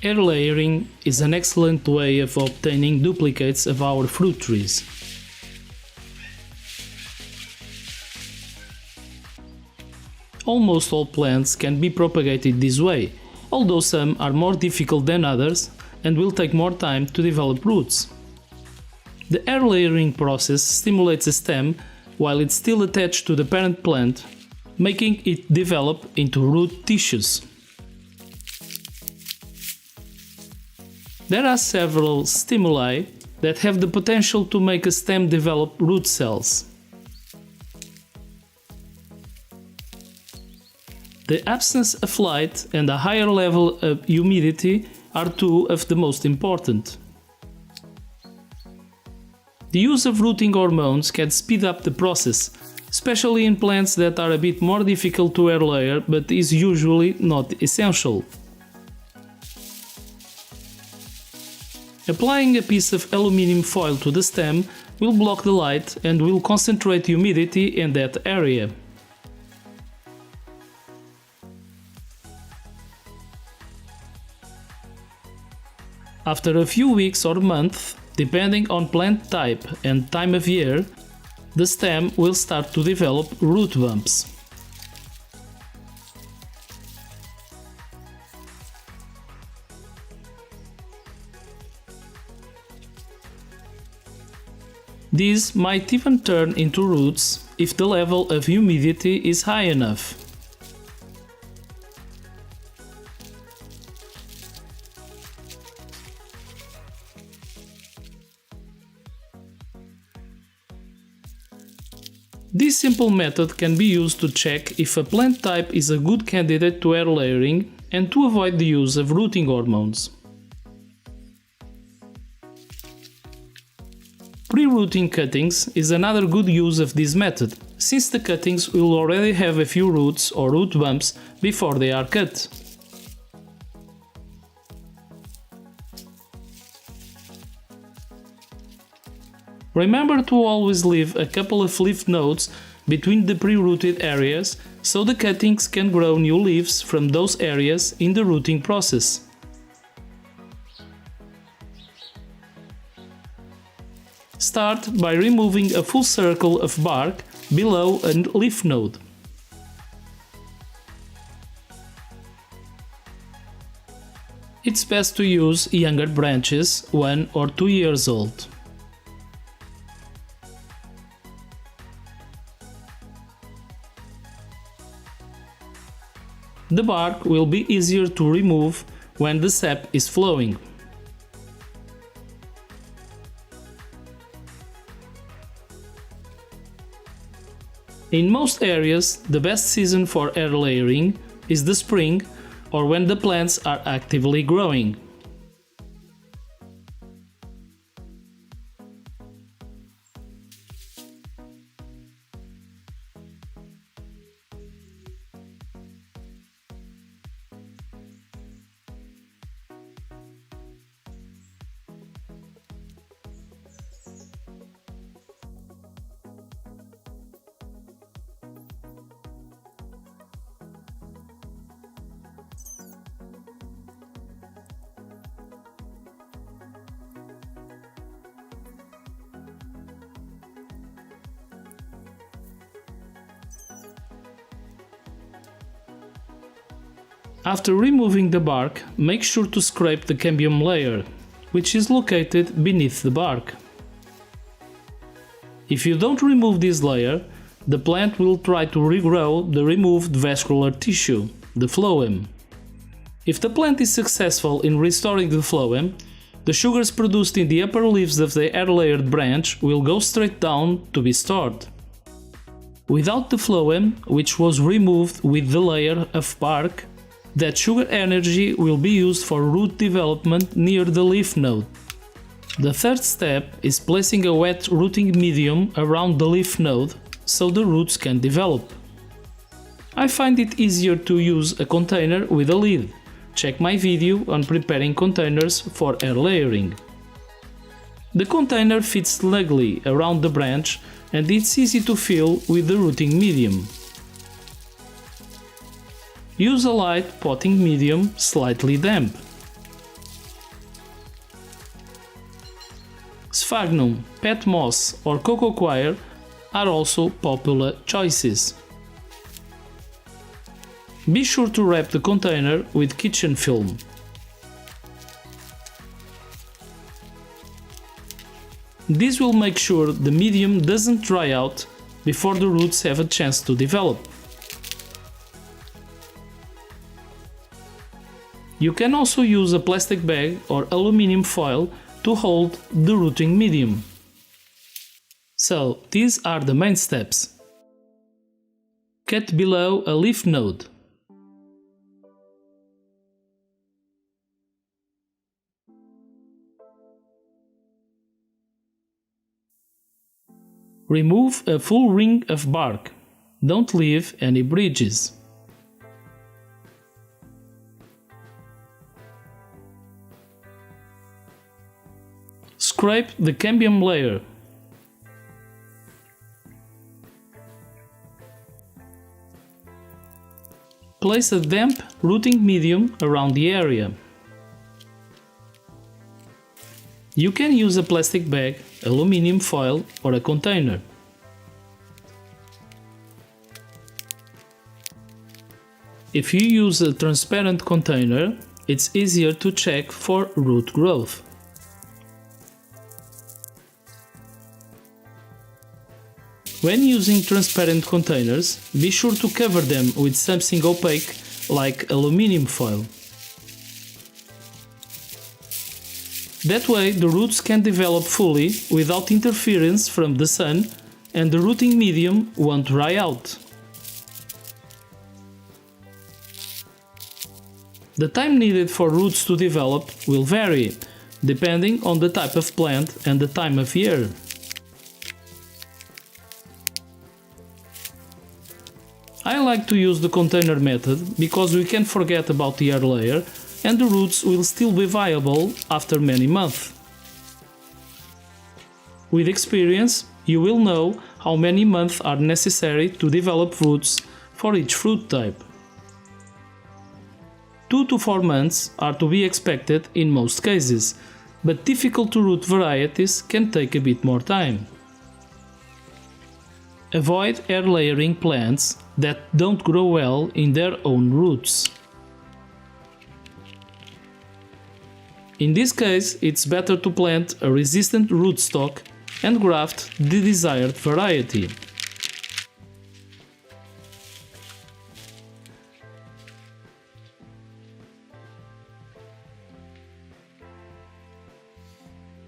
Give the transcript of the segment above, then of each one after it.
Air layering is an excellent way of obtaining duplicates of our fruit trees. Almost all plants can be propagated this way, although some are more difficult than others and will take more time to develop roots. The air layering process stimulates a stem while it's still attached to the parent plant, making it develop into root tissues. There are several stimuli that have the potential to make a stem develop root cells. The absence of light and a higher level of humidity are two of the most important. The use of rooting hormones can speed up the process, especially in plants that are a bit more difficult to air layer, but is usually not essential. Applying a piece of aluminum foil to the stem will block the light and will concentrate humidity in that area. After a few weeks or months, depending on plant type and time of year, the stem will start to develop root bumps. These might even turn into roots if the level of humidity is high enough. This simple method can be used to check if a plant type is a good candidate to air layering and to avoid the use of rooting hormones. Pre-rooting cuttings is another good use of this method, since the cuttings will already have a few roots or root bumps before they are cut. Remember to always leave a couple of leaf nodes between the pre-rooted areas so the cuttings can grow new leaves from those areas in the rooting process. Start by removing a full circle of bark below a leaf node. It's best to use younger branches, 1 or 2 years old. The bark will be easier to remove when the sap is flowing. In most areas, the best season for air layering is the spring or when the plants are actively growing. After removing the bark, make sure to scrape the cambium layer, which is located beneath the bark. If you don't remove this layer, the plant will try to regrow the removed vascular tissue, the phloem. If the plant is successful in restoring the phloem, the sugars produced in the upper leaves of the air-layered branch will go straight down to be stored. Without the phloem, which was removed with the layer of bark, that sugar energy will be used for root development near the leaf node. The third step is placing a wet rooting medium around the leaf node so the roots can develop. I find it easier to use a container with a lid. Check my video on preparing containers for air layering. The container fits snugly around the branch and it's easy to fill with the rooting medium. Use a light potting medium, slightly damp. Sphagnum, peat moss or cocoa coir are also popular choices. Be sure to wrap the container with kitchen film. This will make sure the medium doesn't dry out before the roots have a chance to develop. You can also use a plastic bag or aluminum foil to hold the rooting medium. So, these are the main steps. Cut below a leaf node. Remove a full ring of bark. Don't leave any bridges. Scrape the cambium layer. Place a damp rooting medium around the area. You can use a plastic bag, aluminum foil or a container. If you use a transparent container, it's easier to check for root growth. When using transparent containers, be sure to cover them with something opaque like aluminum foil. That way the roots can develop fully without interference from the sun and the rooting medium won't dry out. The time needed for roots to develop will vary, depending on the type of plant and the time of year. I like to use the container method because we can forget about the air layer and the roots will still be viable after many months. With experience, you will know how many months are necessary to develop roots for each fruit type. 2 to 4 months are to be expected in most cases, but difficult to root varieties can take a bit more time. Avoid air layering plants that don't grow well in their own roots. In this case, it's better to plant a resistant rootstock and graft the desired variety.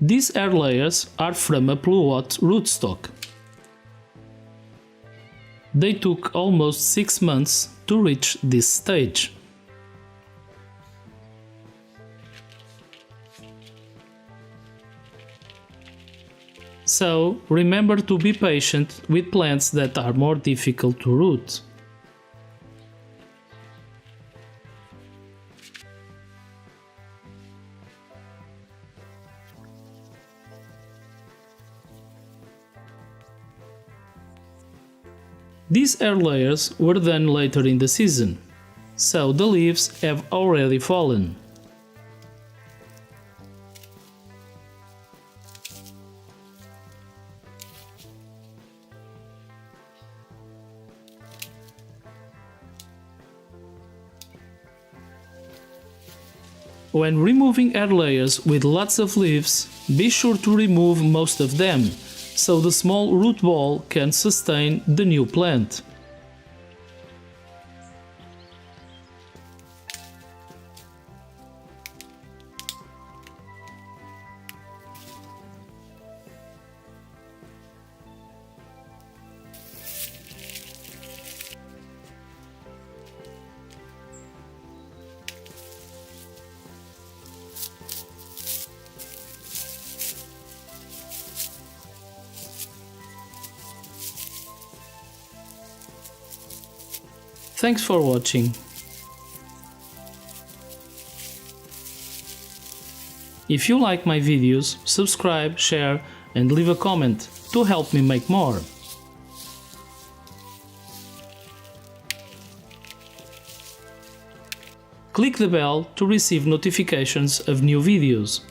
These air layers are from a pluot rootstock. They took almost 6 months to reach this stage. So, remember to be patient with plants that are more difficult to root. These air layers were done later in the season, so the leaves have already fallen. When removing air layers with lots of leaves, be sure to remove most of them, so the small root ball can sustain the new plant. Thanks for watching. If you like my videos, subscribe, share and leave a comment to help me make more. Click the bell to receive notifications of new videos.